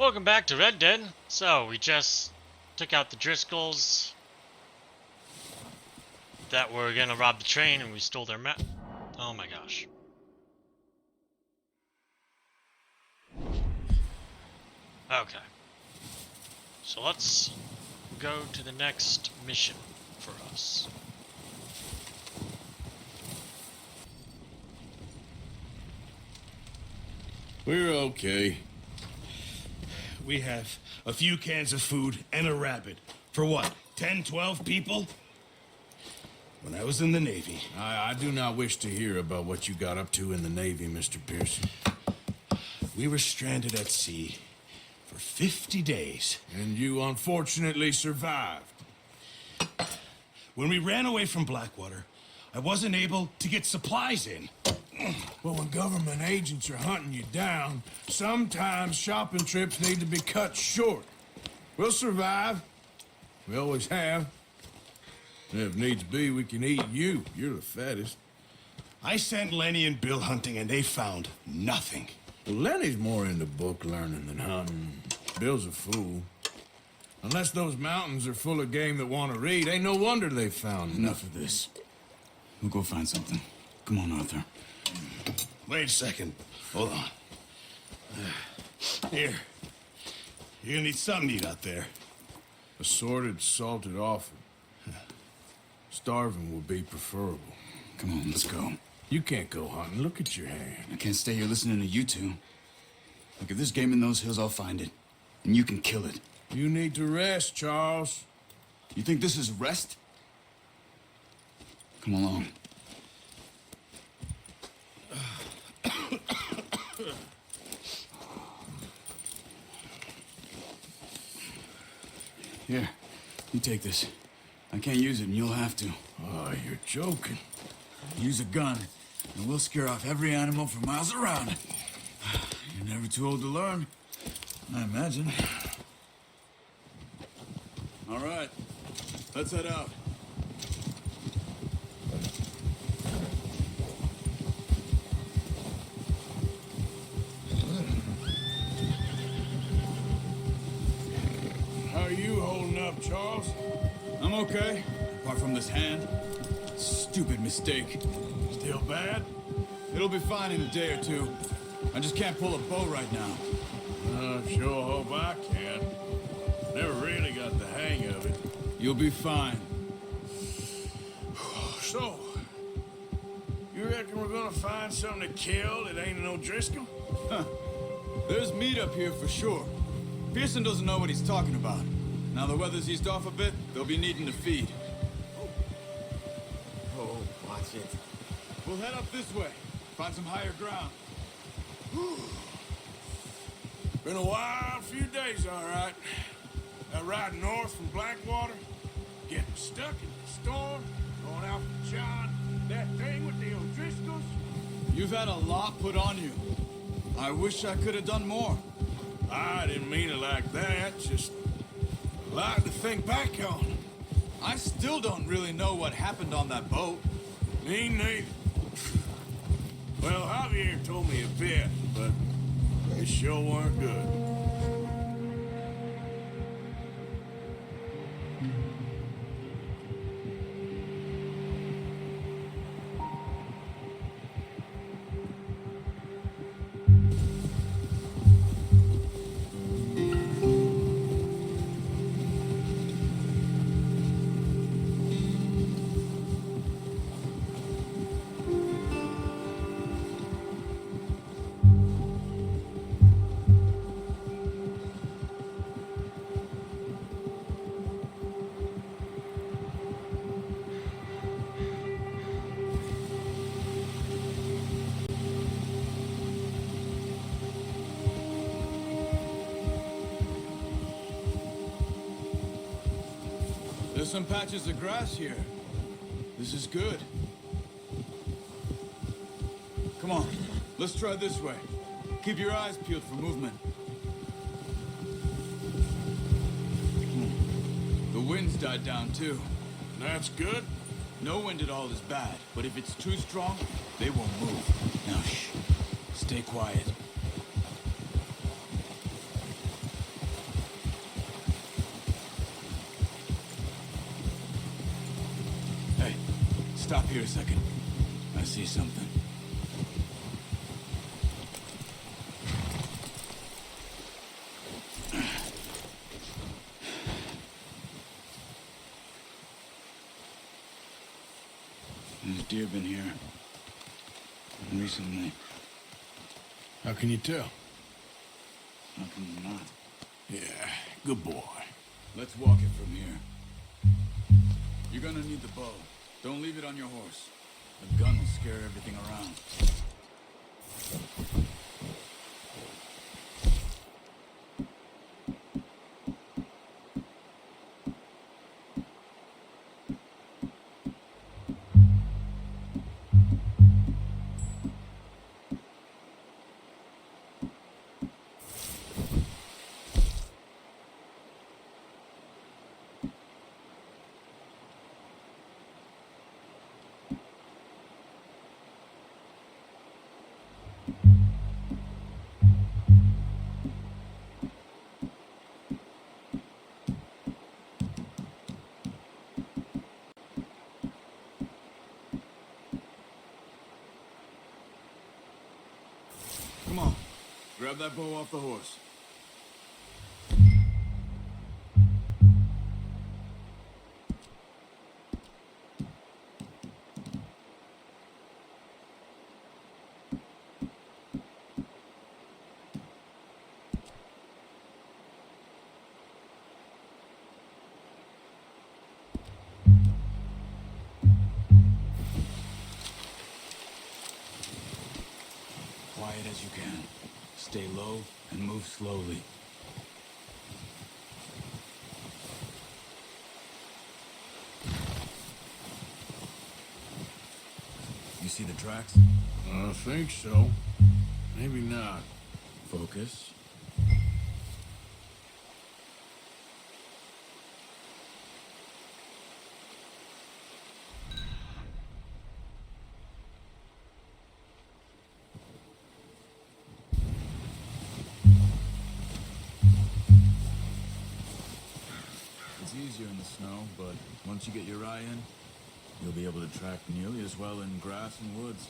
Welcome back to Red Dead. So, we just took out the Driscolls that were gonna rob the train, and we stole their map. Oh my gosh. Okay. So let's go to the next mission for us. We're okay. We have a few cans of food and a rabbit. For what, 10, 12 people? When I was in the Navy... I do not wish to hear about what you got up to in the Navy, Mr. Pearson. We were stranded at sea for 50 days. And you unfortunately survived. When we ran away from Blackwater, I wasn't able to get supplies in. Well, when government agents are hunting you down, sometimes shopping trips need to be cut short. We'll survive. We always have. And if needs be, we can eat you. You're the fattest. I sent Lenny and Bill hunting, and they found nothing. Well, Lenny's more into book learning than hunting. Bill's a fool. Unless those mountains are full of game that want to read, ain't no wonder they found Enough of this. We'll go find something. Come on, Arthur. Wait a second. Hold on. Here. You're gonna need something to eat out there. Assorted, salted offal. Starving would be preferable. Come on, let's go. You can't go hunting. Look at your hand. I can't stay here listening to you two. Look, if there's game in those hills, I'll find it. And you can kill it. You need to rest, Charles. You think this is rest? Come along. Here, you take this. I can't use it, and you'll have to. Oh, you're joking. Use a gun, and we'll scare off every animal for miles around. You're never too old to learn, I imagine. All right, let's head out. How are you holding up, Charles? I'm okay, apart from this hand. Stupid mistake. Still bad? It'll be fine in a day or two. I just can't pull a bow right now. I sure hope I can. Never really got the hang of it. You'll be fine. So, you reckon we're gonna find something to kill that ain't no Driscoll? There's meat up here for sure. Pearson doesn't know what he's talking about. Now the weather's eased off a bit, they'll be needing to feed. Oh, watch it. We'll head up this way. Find some higher ground. Been a wild few days, all right. That ride north from Blackwater, getting stuck in the storm, going out for John, that thing with the O'Driscolls. You've had a lot put on you. I wish I could have done more. I didn't mean it like that, just a lot to think back on. I still don't really know what happened on that boat. Me neither. Well, Javier told me a bit, but it sure weren't good. There's some patches of grass here. This is good. Come on, let's try this way. Keep your eyes peeled for movement. The wind's died down too. That's good. No wind at all is bad, but if it's too strong, they won't move. Now shh, stay quiet. Stop here a second. I see something. There's deer been here. Recently. How can you tell? How can you not? Yeah, good boy. Let's walk it from here. You're gonna need the bow. Don't leave it on your horse. The gun will scare everything around. Come on. Grab that bow off the horse. Quiet as you can. Stay low and move slowly. You see the tracks? I think so. Maybe not. Focus. It's easier in the snow, but once you get your eye in, you'll be able to track nearly as well in grass and woods.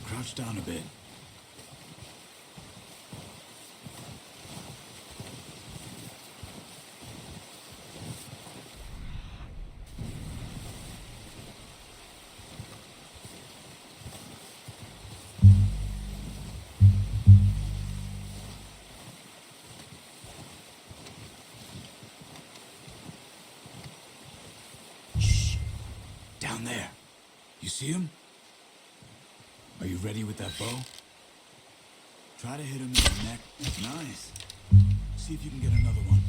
Crouch down a bit. Shh. Down there. You see him? Are you ready with that bow? Try to hit him in the neck. Nice. See if you can get another one.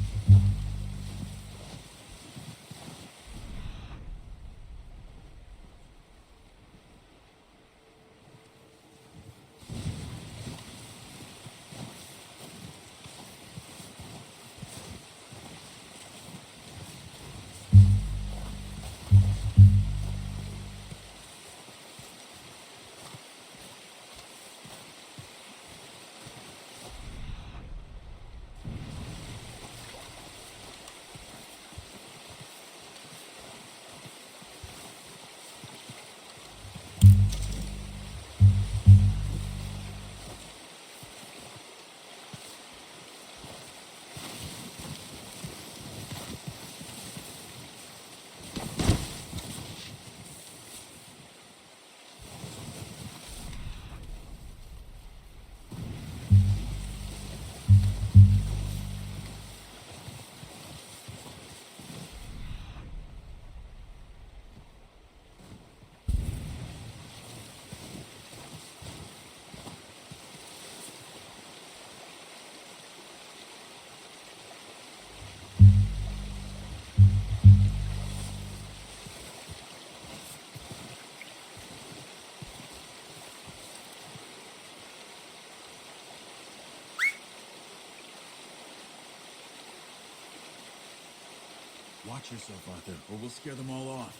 Watch yourself, Arthur, or we'll scare them all off.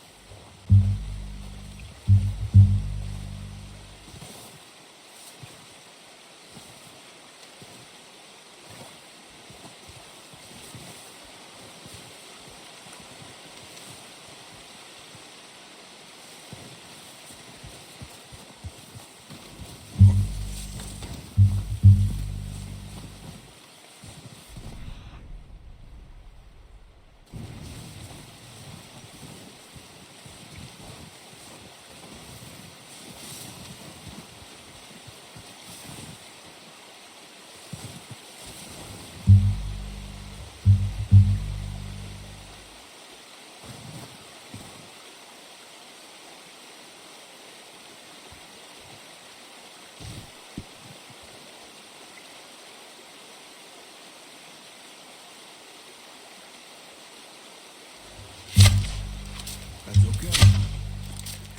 That's okay.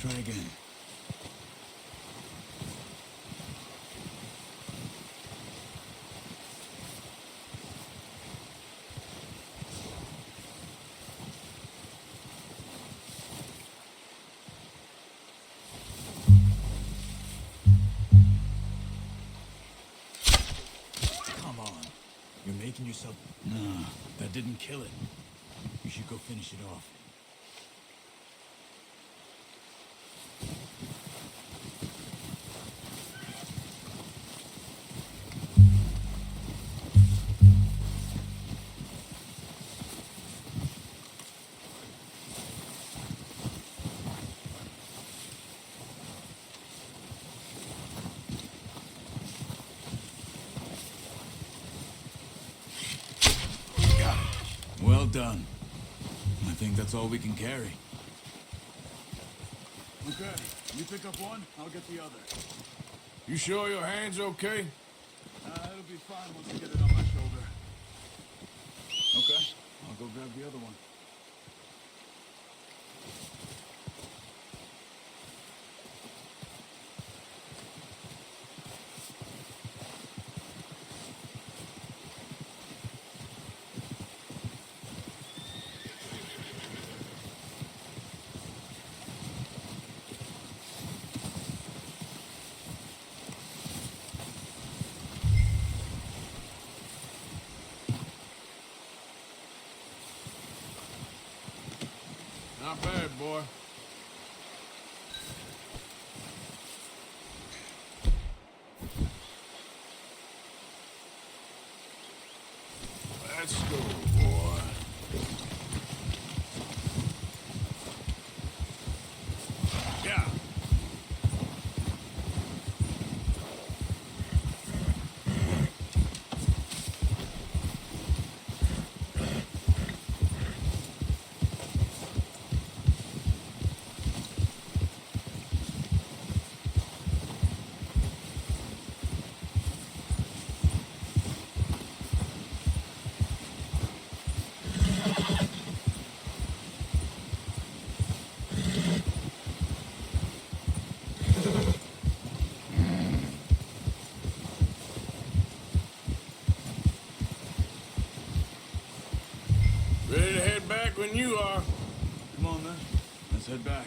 Try again. Come on. You're making yourself... No, that didn't kill it. You should go finish it off. Well done. I think that's all we can carry. Okay, you pick up one, I'll get the other. You sure your hand's okay? It'll be fine once I get it on my shoulder. Okay, I'll go grab the other one. Not bad, boy. Let's go, boy. Yeah. Ready to head back when you are. Come on, then. Let's head back.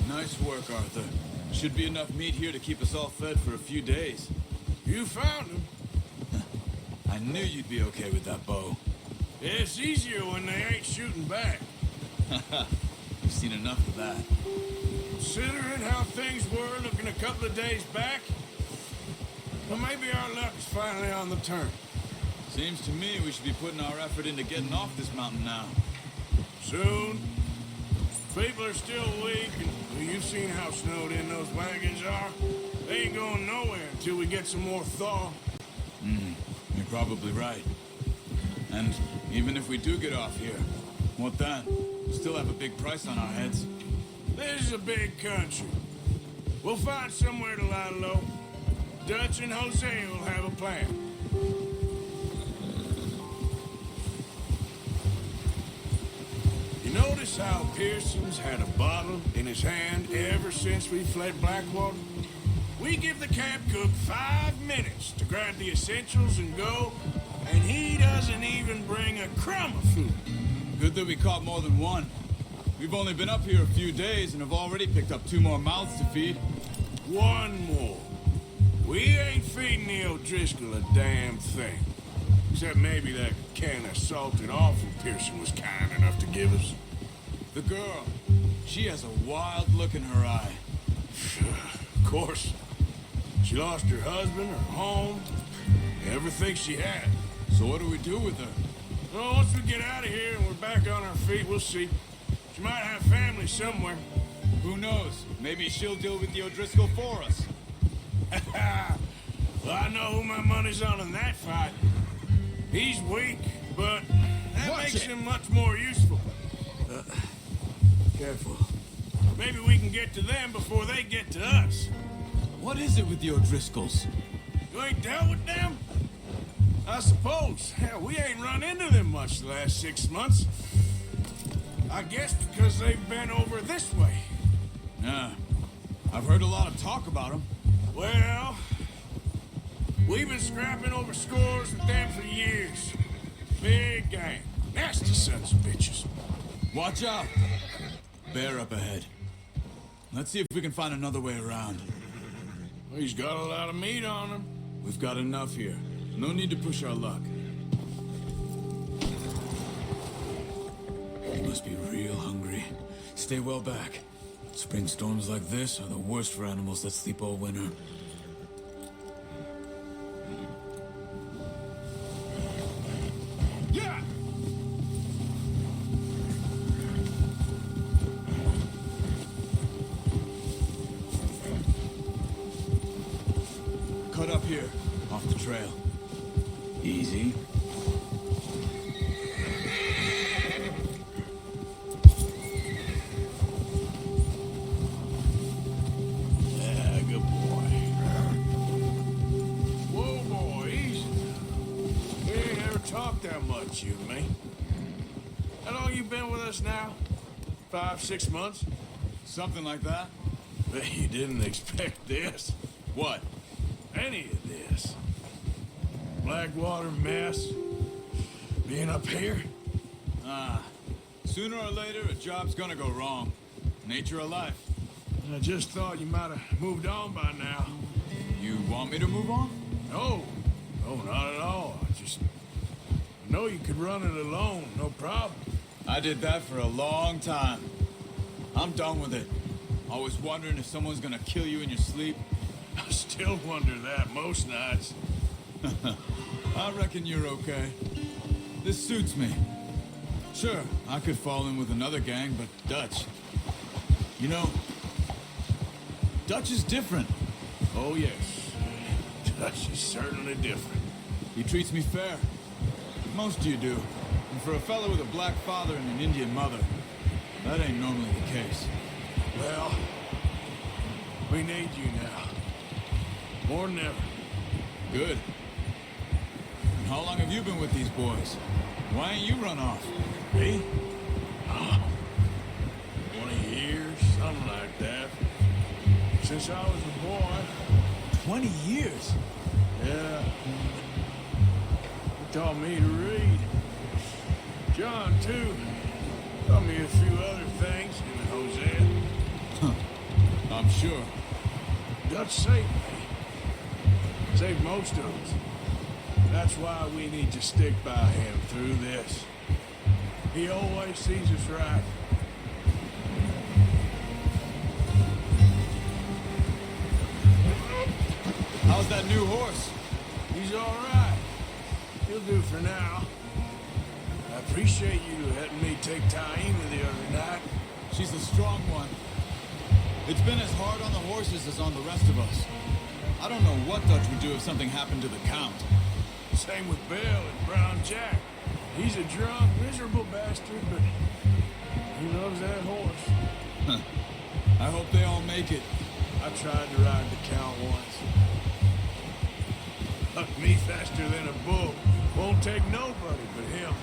Nice work, Arthur. Should be enough meat here to keep us all fed for a few days. You found him. I knew you'd be okay with that bow. It's easier when they ain't shooting back. You've seen enough of that. Considering how things were looking a couple of days back, well, maybe our luck is finally on the turn. Seems to me we should be putting our effort into getting off this mountain now. Soon. People are still weak, and well, you've seen how snowed in those wagons are. They ain't going nowhere until we get some more thaw. You're probably right. And even if we do get off here, what then? We still have a big price on our heads. This is a big country. We'll find somewhere to lie low. Dutch and Jose will have a plan. You notice how Pearson's had a bottle in his hand ever since we fled Blackwater? We give the camp cook 5 minutes to grab the essentials and go, and he doesn't even bring a crumb of food. Good that we caught more than one. We've only been up here a few days and have already picked up 2 more mouths to feed. 1 more. We ain't feeding the O'Driscoll a damn thing. Except maybe that can of salted offal Pearson was kind enough to give us. The girl, she has a wild look in her eye. Of course. She lost her husband, her home, everything she had. So what do we do with her? Well, once we get out of here and we're back on our feet, we'll see. She might have family somewhere. Who knows? Maybe she'll deal with the O'Driscoll for us. Well, I know who my money's on in that fight. He's weak, but that makes him much more useful. Careful. Maybe we can get to them before they get to us. What is it with the O'Driscolls? You ain't dealt with them? I suppose. Hell, we ain't run into them much the last 6 months. I guess because they've been over this way. Yeah. I've heard a lot of talk about them. Well, we've been scrapping over scores with them for years. Big gang. Nasty sons of bitches. Watch out! Bear up ahead. Let's see if we can find another way around. He's got a lot of meat on him. We've got enough here. No need to push our luck. You must be real hungry. Stay well back. Spring storms like this are the worst for animals that sleep all winter. Yeah! Cut up here, off the trail. Easy. Yeah, good boy. Whoa, boy, easy. We ain't ever talked that much, you and me. How long you been with us now? 5, 6 months? Something like that? Bet you didn't expect this. What? Any of this. Blackwater mess. Being up here. Sooner or later, a job's gonna go wrong. Nature of life. I just thought you might have moved on by now. You want me to move on? No. No, not at all. I know you could run it alone, no problem. I did that for a long time. I'm done with it. Always wondering if someone's gonna kill you in your sleep. I still wonder that most nights. I reckon you're okay. This suits me. Sure, I could fall in with another gang, but Dutch... You know, Dutch is different. Oh, yes. Dutch is certainly different. He treats me fair. Most of you do. And for a fellow with a black father and an Indian mother, that ain't normally the case. Well, we need you now. More than ever. Good. And how long have you been with these boys? Why ain't you run off? Me? Oh, 20 years, something like that. Since I was a boy. 20 years? Yeah. He taught me to read. John, too. Taught me a few other things in Hosea. I'm sure. Dutch saved me. Saved most of us. That's why we need to stick by him through this. He always sees us right. How's that new horse? He's all right. He'll do for now. I appreciate you letting me take Taima the other night. She's a strong one. It's been as hard on the horses as on the rest of us. I don't know what Dutch would do if something happened to the Count. Same with Bill and Brown Jack. He's a drunk, miserable bastard, but he loves that horse. I hope they all make it. I tried to ride the Count once. Hucked me faster than a bull. Won't take nobody but him.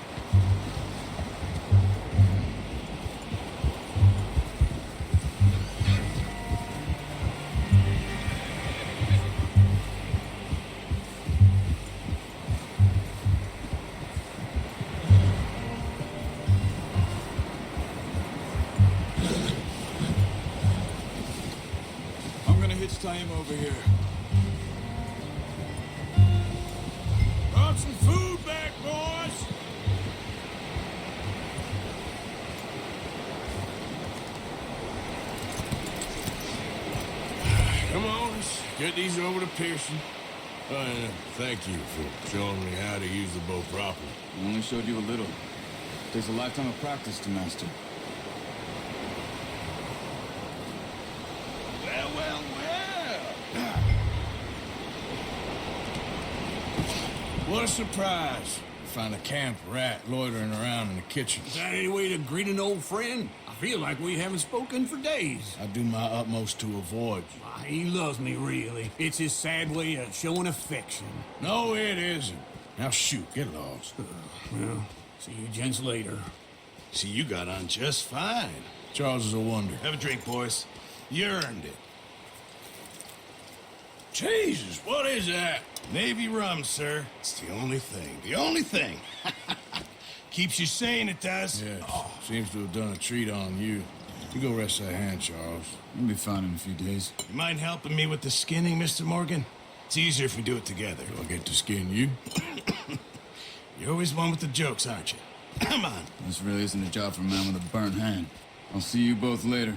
flame over here. Brought some food back, boys! Come on, let's get these over to Pearson. Oh, and thank you for showing me how to use the bow properly. I only showed you a little. Takes a lifetime of practice to master. Well, well, well. What a surprise. Find a camp rat loitering around in the kitchen. Is that any way to greet an old friend? I feel like we haven't spoken for days. I do my utmost to avoid you. Why, he loves me, really. It's his sad way of showing affection. No, it isn't. Now shoot, get lost. Well, see you gents later. See, you got on just fine. Charles is a wonder. Have a drink, boys. You earned it. Jesus, what is that? Navy rum, sir. It's the only thing. The only thing. Keeps you sane, it does. Yes, seems to have done a treat on you. You go rest that hand, Charles. You'll be fine in a few days. You mind helping me with the skinning, Mr. Morgan? It's easier if we do it together. Do I get to skin you? You're always one with the jokes, aren't you? Come on. This really isn't a job for a man with a burnt hand. I'll see you both later.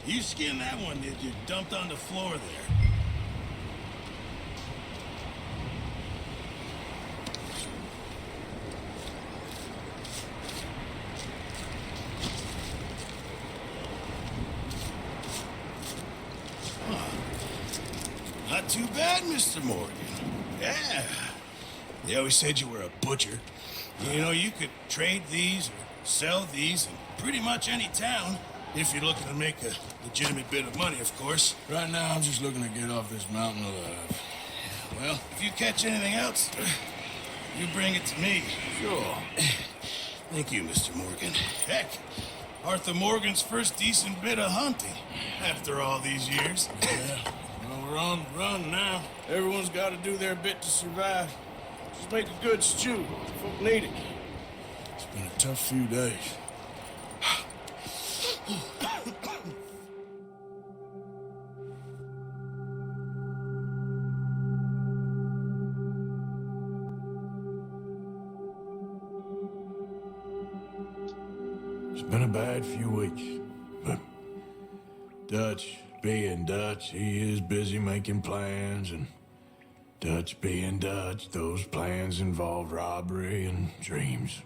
You skinned that one, did you? Dumped on the floor there. Not too bad, Mr. Morgan. Yeah. They always said you were a butcher. You know, you could trade these or sell these in pretty much any town. If you're looking to make a legitimate bit of money, of course. Right now, I'm just looking to get off this mountain alive. Well, if you catch anything else, you bring it to me. Sure. Thank you, Mr. Morgan. Heck, Arthur Morgan's first decent bit of hunting after all these years. Yeah. Well, we're on the run now. Everyone's got to do their bit to survive. Just make a good stew. Folk need it. It's been a tough few days. It's been a bad few weeks, but Dutch being Dutch, he is busy making plans, and Dutch being Dutch, those plans involve robbery and dreams.